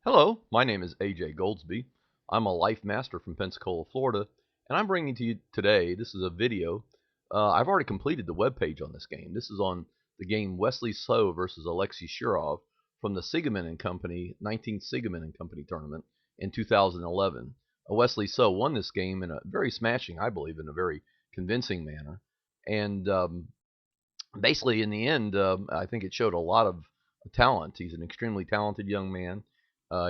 Hello, my name is AJ Goldsby. I'm a life master from Pensacola, Florida, and I'm bringing to you today, this is a video. I've already completed the web page on this game. This is on the game Wesley So versus Alexei Shirov from the Sigeman and Company 19th Sigeman and Company tournament in 2011. Wesley So won this game in a very smashing, I believe, in a very convincing manner. And basically, in the end, I think it showed a lot of talent. He's an extremely talented young man.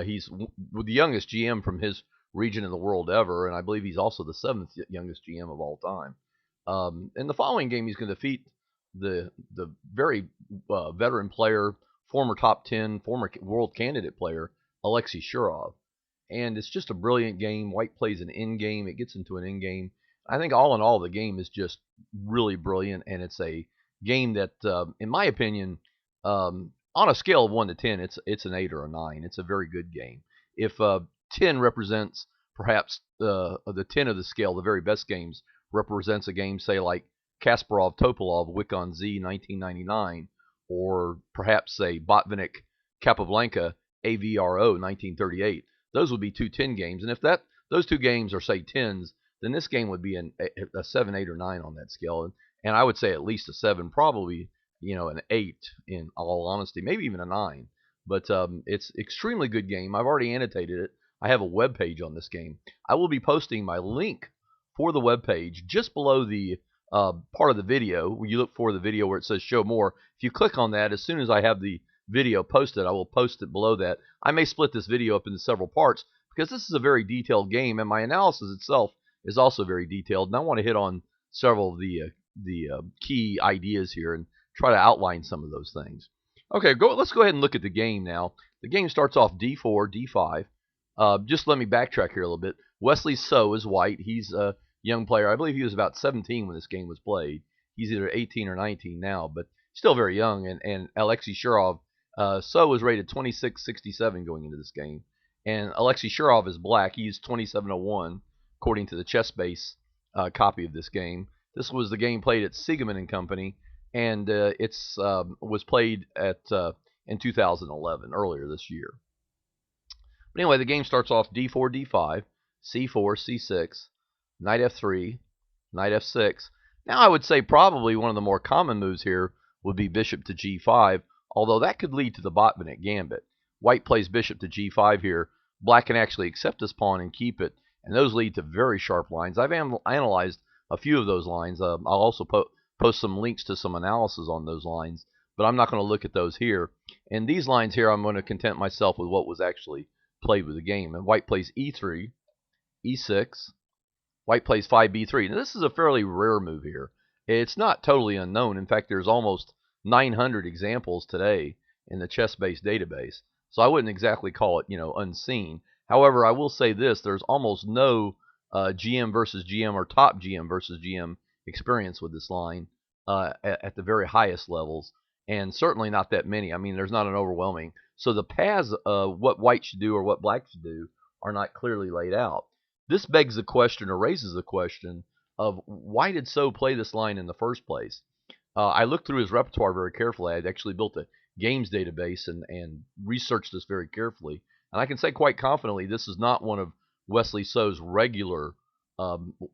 He's the youngest GM from his region in the world ever, and I believe he's also the seventh youngest GM of all time. In the following game, he's going to defeat the very veteran player, former top 10, former world candidate player, Alexei Shirov. And it's just a brilliant game. White plays an endgame. It gets into an endgame. I think all in all, the game is just really brilliant, and it's a game that, in my opinion, on a scale of 1 to 10, it's an 8 or a 9. It's a very good game. If 10 represents perhaps the 10 of the scale, the very best games represents a game, say like Kasparov Topalov Wick on Z 1999, or perhaps say Botvinnik Capablanca AVRO 1938. Those would be two 10 games, and if those two games are say 10s, then this game would be a 7, 8, or 9 on that scale, and I would say at least a 7, probably an 8 in all honesty, maybe even a 9. But it's extremely good game. I've already annotated it. I have a web page on this game. I will be posting my link for the web page just below the part of the video. When you look for the video where it says show more, if you click on that, as soon as I have the video posted, I will post it below that. I may split this video up into several parts because this is a very detailed game, and my analysis itself is also very detailed, and I want to hit on several of the key ideas here and try to outline some of those things. Okay, let's go ahead and look at the game now. The game starts off D4, D5. Just let me backtrack here a little bit. Wesley So is white. He's a young player. I believe he was about 17 when this game was played. He's either 18 or 19 now, but still very young. And Alexei Shirov, So was rated 2667 going into this game. And Alexei Shirov is black. He's 2701, according to the chess base copy of this game. This was the game played at Sigeman and Company, and it's was played at in 2011, earlier this year. But anyway, the game starts off D4, D5, C4, C6, Knight F3, Knight F6. Now I would say probably one of the more common moves here would be Bishop to G5, although that could lead to the Botvinnik gambit. White plays Bishop to G5 here. Black can actually accept this pawn and keep it, and those lead to very sharp lines. I've analyzed a few of those lines. I'll also post some links to some analysis on those lines, but I'm not going to look at those here. And these lines here, I'm going to content myself with what was actually played with the game. And white plays E3, E6, white plays 5B3. Now this is a fairly rare move here. It's not totally unknown. In fact, there's almost 900 examples today in the chess-based database. So I wouldn't exactly call it, unseen. However, I will say this: there's almost no GM versus GM or top GM versus GM experience with this line at the very highest levels, and certainly not that many. I mean, there's not an overwhelming. So the paths of what white should do or what black should do are not clearly laid out. This begs the question, or raises the question, of why did So play this line in the first place? I looked through his repertoire very carefully. I'd actually built a games database and researched this very carefully. And I can say quite confidently this is not one of Wesley So's regular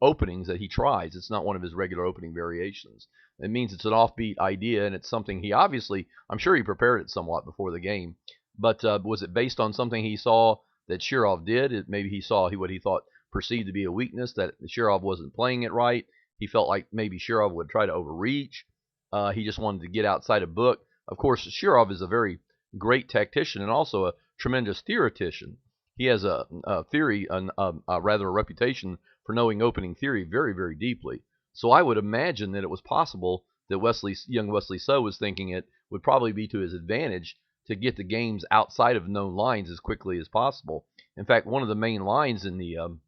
openings that he tries. It's not one of his regular opening variations. It means it's an offbeat idea, and it's something he obviously, I'm sure he prepared it somewhat before the game. But was it based on something he saw that Shirov did? Maybe he saw what he thought perceived to be a weakness, that Shirov wasn't playing it right. He felt like maybe Shirov would try to overreach. He just wanted to get outside a book. Of course, Shirov is a very great tactician and also a tremendous theoretician. He has a theory, rather a reputation for knowing opening theory very, very deeply. So I would imagine that it was possible that young Wesley So was thinking it would probably be to his advantage to get the games outside of known lines as quickly as possible. In fact, one of the main lines in the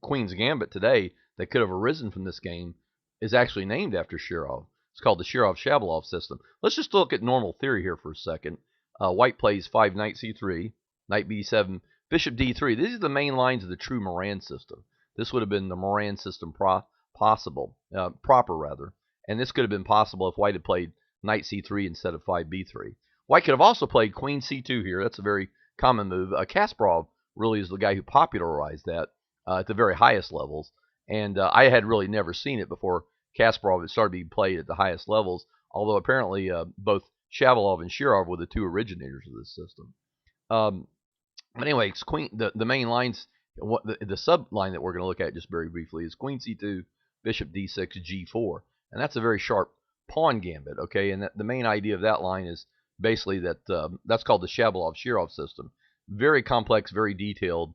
Queen's Gambit today that could have arisen from this game is actually named after Shirov. It's called the Shirov-Shabalov system. Let's just look at normal theory here for a second. White plays 5 knight c3, knight b7, bishop d3. These are the main lines of the true Moran system. This would have been the Moran system proper, and this could have been possible if white had played knight c3 instead of 5b3. White could have also played queen c2 here. That's a very common move. Kasparov really is the guy who popularized that at the very highest levels. And I had really never seen it before Kasparov had started being played at the highest levels, although apparently both Shabalov and Shirov were the two originators of this system. But anyway, it's queen. The main lines, the sub line that we're going to look at just very briefly is queen c2, bishop d6, g4, and that's a very sharp pawn gambit. Okay, and the main idea of that line is basically that that's called the Shabalov-Shirov system. Very complex, very detailed.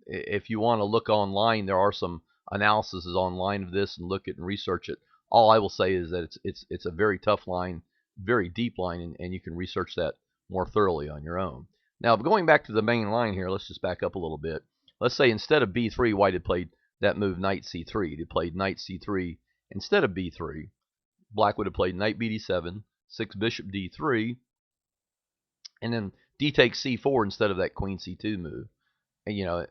If you want to look online, there are some analyses online of this and look at and research it. All I will say is that it's a very tough line, very deep line, and you can research that more thoroughly on your own. Now, going back to the main line here, let's just back up a little bit. Let's say instead of b3, White had played that move knight c3. He played knight c3 instead of b3. Black would have played knight bd7, 6 bishop d3, and then d takes c4 instead of that queen c2 move. And,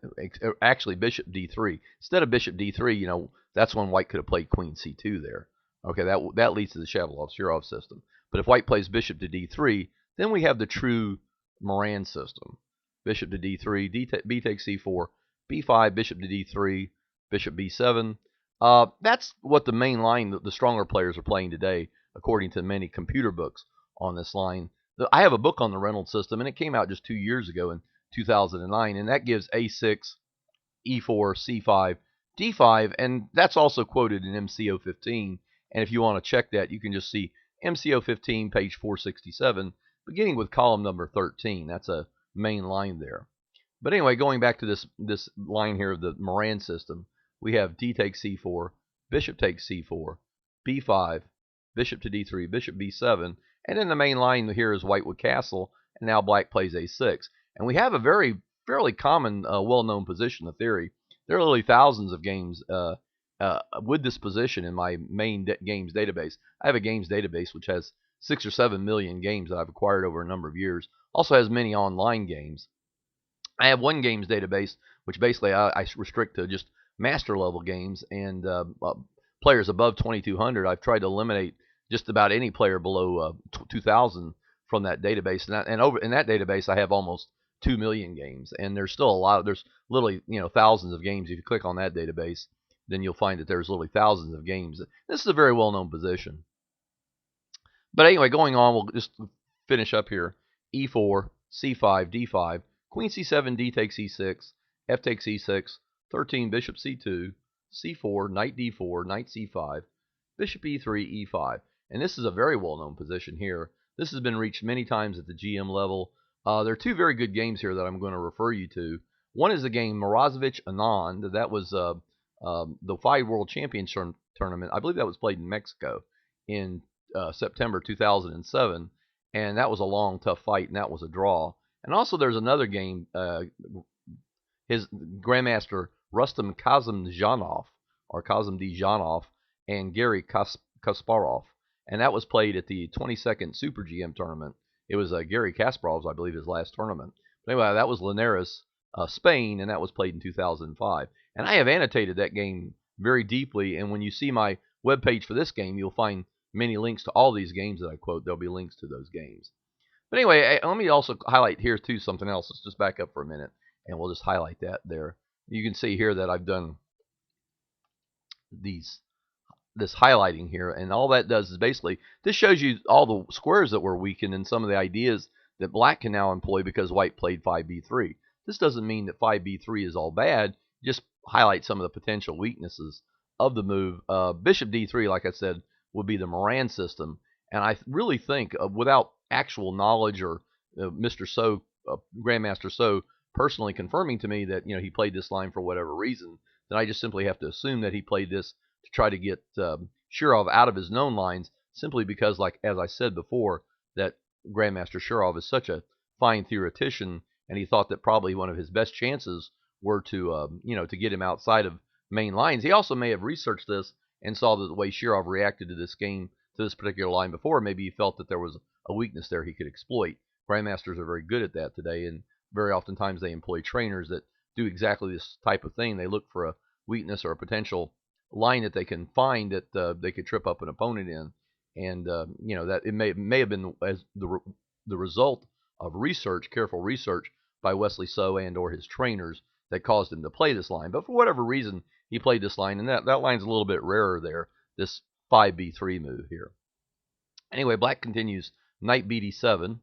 actually bishop d3. Instead of bishop d3, that's when White could have played queen c2 there. Okay, that leads to the Shabalov-Shirov system. But if White plays bishop to d3, then we have the true Moran system. Bishop to d3, b takes c4, b5, bishop to d3, bishop b7. That's what the main line, the stronger players are playing today, according to many computer books on this line. I have a book on the Reynolds system, and it came out just 2 years ago in 2009, and that gives a6, e4, c5, d5, and that's also quoted in MCO 15. And if you want to check that, you can just see MCO 15, page 467, beginning with column number 13. That's a main line there. But anyway, going back to this line here of the Moran system, we have d takes c4, bishop takes c4, b5, bishop to d3, bishop b7, and then the main line here is White would castle, and now Black plays a6. And we have a fairly common, well-known position of theory. There are literally thousands of games with this position in my main games database. I have a games database which has 6 or 7 million games that I've acquired over a number of years. Also has many online games. I have one games database which basically I restrict to just master level games, and players above 2200 I've tried to eliminate just about any player below 2000 from that database. And over in that database I have almost 2 million games, and there's still a lot. There's literally thousands of games. If you click on that database, then you'll find that there's literally thousands of games. This is a very well-known position. But anyway, going on, we'll just finish up here. e4, c5, d5, queen c7, d takes e6, f takes e6, 13, bishop c2, c4, knight d4, knight c5, bishop e3, e5. And this is a very well-known position here. This has been reached many times at the GM level. There are two very good games here that I'm going to refer you to. One is the game Morozevich Anand. That was the FIDE World Championship tournament. I believe that was played in Mexico in September 2007, and that was a long, tough fight, and that was a draw. And also there's another game, his Grandmaster Rustam Kazimdzhanov, or Kazimdzhanov, and Garry Kasparov, and that was played at the 22nd Super GM tournament. It was Garry Kasparov's, I believe, his last tournament. But anyway, that was Linares, Spain, and that was played in 2005. And I have annotated that game very deeply, and when you see my webpage for this game, you'll find many links to all these games that I quote. There'll be links to those games. But anyway, let me also highlight here, too, something else. Let's just back up for a minute, and we'll just highlight that there. You can see here that I've done this highlighting here, and all that does is basically, this shows you all the squares that were weakened and some of the ideas that Black can now employ because White played 5b3. This doesn't mean that 5b3 is all bad, just highlight some of the potential weaknesses of the move. Bishop d3, like I said, would be the Moran system, and I really think without actual knowledge or Mr. So, Grandmaster So, personally confirming to me that he played this line for whatever reason, then I just simply have to assume that he played this to try to get Shirov out of his known lines, simply because, like as I said before, that Grandmaster Shirov is such a fine theoretician, and he thought that probably one of his best chances were to to get him outside of main lines. He also may have researched this and saw that the way Shirov reacted to this game, to this particular line before, maybe he felt that there was a weakness there he could exploit. Grandmasters are very good at that today, and very oftentimes they employ trainers that do exactly this type of thing. They look for a weakness or a potential line that they can find that they could trip up an opponent in, and that it may have been as the result of research, careful research by Wesley So and or his trainers that caused him to play this line. But for whatever reason, he played this line, and that line's a little bit rarer there, this 5b3 move here. Anyway, black continues knight bd7,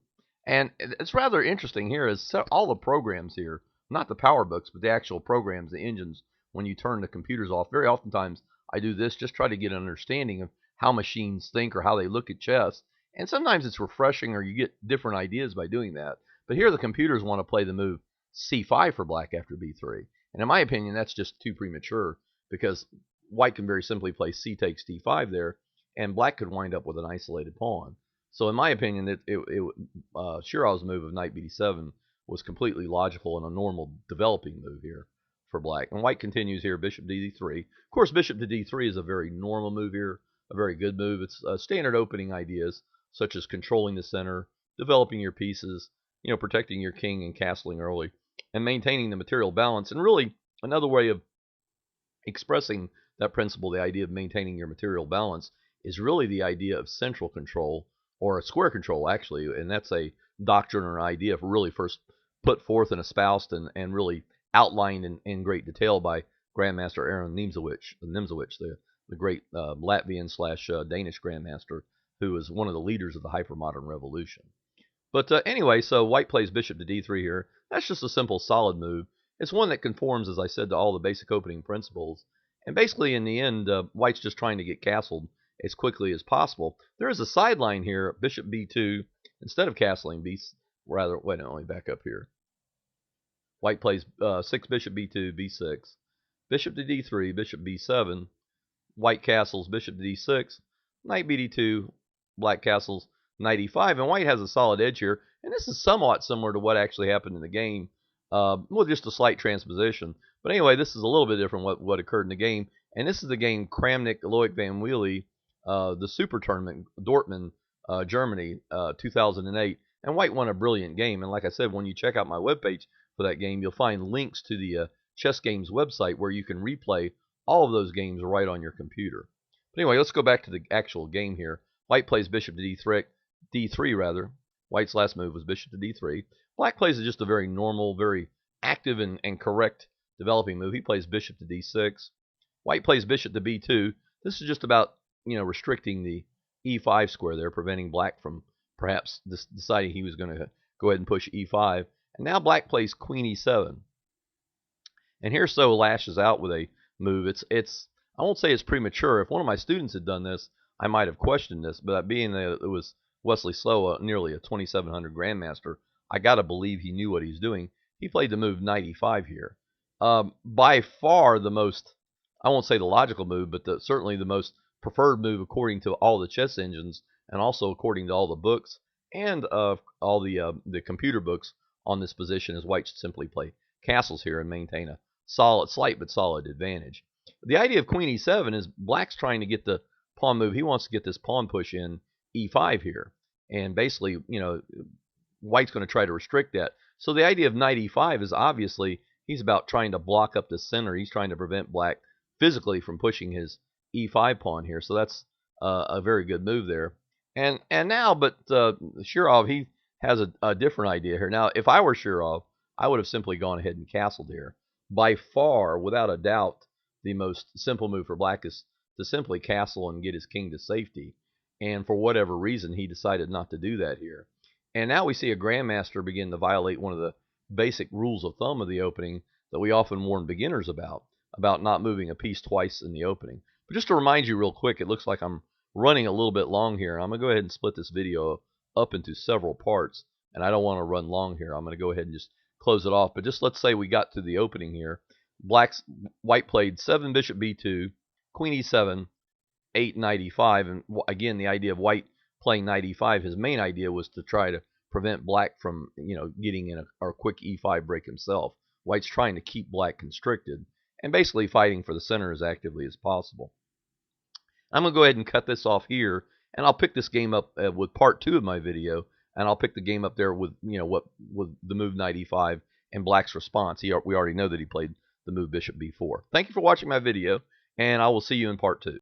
and it's rather interesting here is all the programs here, not the power books, but the actual programs, the engines, when you turn the computers off. Very oftentimes I do this, just try to get an understanding of how machines think or how they look at chess, and sometimes it's refreshing or you get different ideas by doing that. But here the computers want to play the move c5 for black after b3, and in my opinion that's just too premature, because white can very simply play c takes d5 there, and black could wind up with an isolated pawn. So in my opinion, Shirov's move of knight bd7 was completely logical and a normal developing move here for black. And white continues here, bishop to d3. Of course, bishop to d3 is a very normal move here, a very good move. It's standard opening ideas, such as controlling the center, developing your pieces, protecting your king and castling early, and maintaining the material balance. And really, another way of expressing that principle, the idea of maintaining your material balance, is really the idea of central control, or square control actually, and that's a doctrine or idea really first put forth and espoused and really outlined in great detail by Grandmaster Aaron Nimzowitsch, the great Latvian / Danish Grandmaster, who was one of the leaders of the hypermodern revolution. But anyway, so white plays bishop to d3 here. That's just a simple solid move. It's one that conforms, as I said, to all the basic opening principles. And basically, in the end, white's just trying to get castled as quickly as possible. There is a sideline here, bishop b2, instead of castling wait, no, let me back up here. White plays 6 bishop b2, b6, bishop to d3, bishop b7, white castles, bishop to d6, knight bd2, black castles, knight e5, and white has a solid edge here. And this is somewhat similar to what actually happened in the game, with just a slight transposition. But anyway, this is a little bit different what occurred in the game. And this is the game Kramnik, Loic van Wiele, the Super Tournament, Dortmund, Germany, 2008. And white won a brilliant game. And like I said, when you check out my webpage for that game, you'll find links to the Chess Games website where you can replay all of those games right on your computer. But anyway, let's go back to the actual game here. White plays bishop to d3 rather. White's last move was bishop to d3. Black plays just a very normal, very active and correct developing move. He plays bishop to d6. White plays bishop to b2. This is just about, restricting the e5 square there, preventing black from perhaps deciding he was going to go ahead and push e5. And now black plays queen e7. And here So lashes out with a move. I won't say it's premature. If one of my students had done this, I might have questioned this, but being that it was Wesley So, nearly a 2700 grandmaster, I got to believe he knew what he's doing. He played the move knight e5 here. By far the most, I won't say the logical move, but certainly the most preferred move according to all the chess engines, and also according to all the books and all the computer books on this position, is white should simply play castles here and maintain a slight but solid advantage. The idea of queen e7 is black's trying to get the pawn move. He wants to get this pawn push in e5 here, and basically, white's going to try to restrict that. So the idea of knight e5 is obviously he's about trying to block up the center. He's trying to prevent black physically from pushing his e5 pawn here. So that's a very good move there. And now, but Shirov, he has a different idea here. Now, if I were Shirov, I would have simply gone ahead and castled here. By far, without a doubt, the most simple move for black is to simply castle and get his king to safety. And for whatever reason, he decided not to do that here. And now we see a grandmaster begin to violate one of the basic rules of thumb of the opening that we often warn beginners about not moving a piece twice in the opening. But just to remind you real quick, it looks like I'm running a little bit long here. I'm going to go ahead and split this video up into several parts, and I don't want to run long here. I'm going to go ahead and just close it off. But just let's say we got to the opening here. White played 7 bishop b2, queen e7, 8 knight e5, and again the idea of white playing knight e5, his main idea was to try to prevent black from getting in a quick e5 break himself. White's trying to keep black constricted and basically fighting for the center as actively as possible. I'm going to go ahead and cut this off here, and I'll pick this game up with part 2 of my video, and I'll pick the game up there with with the move knight e5 and black's response. We already know that he played the move bishop b4. Thank you for watching my video, and I will see you in part 2.